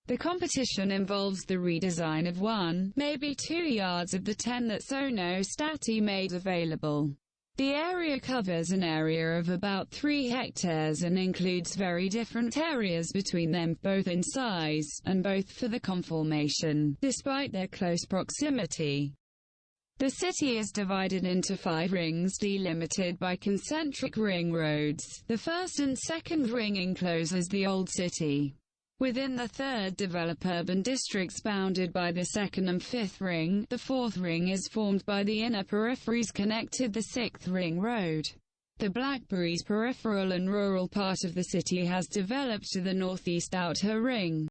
The competition involves the redesign of 1, maybe 2 yards of the 10 that Sono Stati made available. The area covers an area of about 3 hectares and includes very different areas between them, both in size, and both for the conformation, despite their close proximity. The city is divided into 5 rings delimited by concentric ring roads. The first and second ring encloses the old city. Within the third develop urban districts bounded by the second and fifth ring. The fourth ring is formed by the inner peripheries connected the sixth ring road. The Blackberries peripheral and rural part of the city has developed to the northeast outer ring.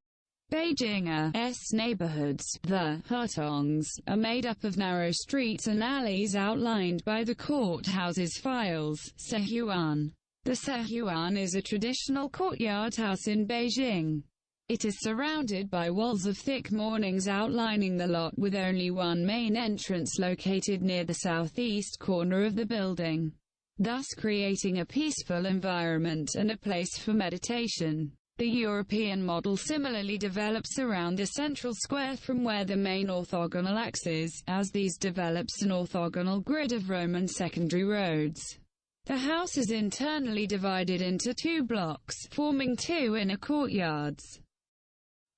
Beijing's neighborhoods, the Hutongs, are made up of narrow streets and alleys outlined by the courthouse's files, Sehuan. The Sehuan is a traditional courtyard house in Beijing. It is surrounded by walls of thick mournings outlining the lot, with only one main entrance located near the southeast corner of the building, thus creating a peaceful environment and a place for meditation. The European model similarly develops around the central square from where the main orthogonal axis, as these develops an orthogonal grid of Roman secondary roads. The house is internally divided into 2 blocks, forming 2 inner courtyards.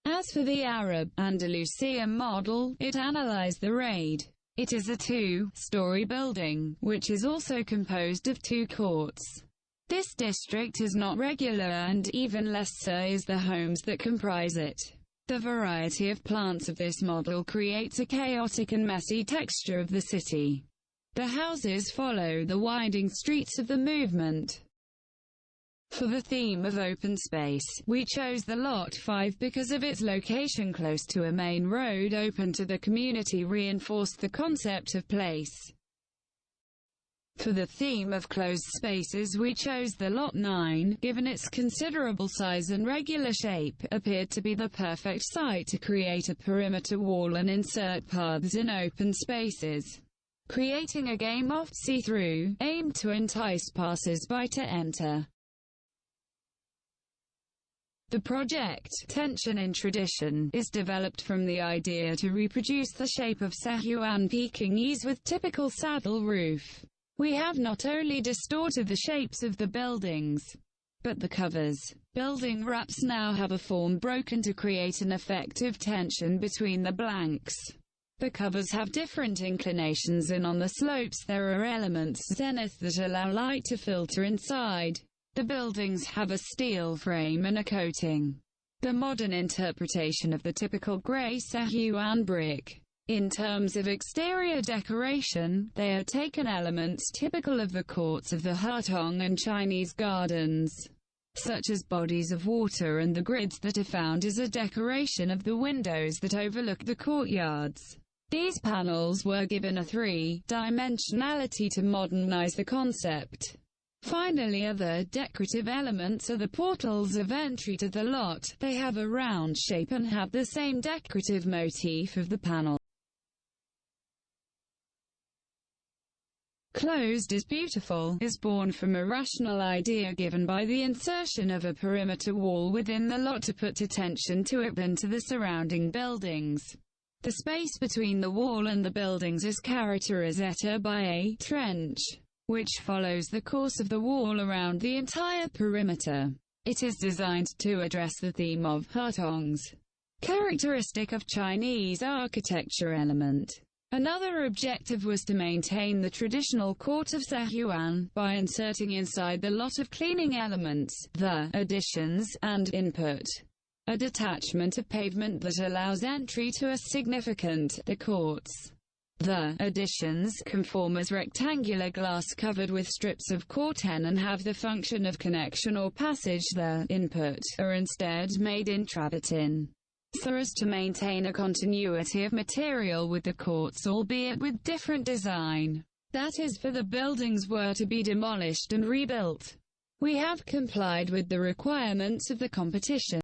As for the Arab Andalusian model, it analyzed the raid. It is a 2-story building, which is also composed of 2 courts. This district is not regular, and even less so is the homes that comprise it. The variety of plants of this model creates a chaotic and messy texture of the city. The houses follow the winding streets of the movement. For the theme of open space, we chose the Lot 5 because of its location close to a main road open to the community reinforced the concept of place. For the theme of closed spaces, we chose the Lot 9, given its considerable size and regular shape, appeared to be the perfect site to create a perimeter wall and insert paths in open spaces, creating a game of see-through, aimed to entice passers-by to enter. The project, Tension in Tradition, is developed from the idea to reproduce the shape of Sehuan Pekingese with typical saddle roof. We have not only distorted the shapes of the buildings, but the covers. Building wraps now have a form broken to create an effective tension between the blanks. The covers have different inclinations, and on the slopes there are elements zenith that allow light to filter inside. The buildings have a steel frame and a coating. The modern interpretation of the typical grey Sehuan brick. In terms of exterior decoration, they are taken elements typical of the courts of the Hutong and Chinese gardens, such as bodies of water and the grids that are found as a decoration of the windows that overlook the courtyards. These panels were given a 3-dimensionality to modernize the concept. Finally, other decorative elements are the portals of entry to the lot. They have a round shape and have the same decorative motif of the panel. Closed is beautiful is born from a rational idea given by the insertion of a perimeter wall within the lot to put attention to it and to the surrounding buildings. The space between the wall and the buildings is characterized by a trench, which follows the course of the wall around the entire perimeter. It is designed to address the theme of Hutongs, characteristic of Chinese architecture element. Another objective was to maintain the traditional court of Sehuan, by inserting inside the lot of cleaning elements, the additions, and input, a detachment of pavement that allows entry to a significant, the courts. The additions conform as rectangular glass covered with strips of corten and have the function of connection or passage. The input are instead made in travertine, so as to maintain a continuity of material with the courts, albeit with different design. That is, for the buildings were to be demolished and rebuilt. We have complied with the requirements of the competition.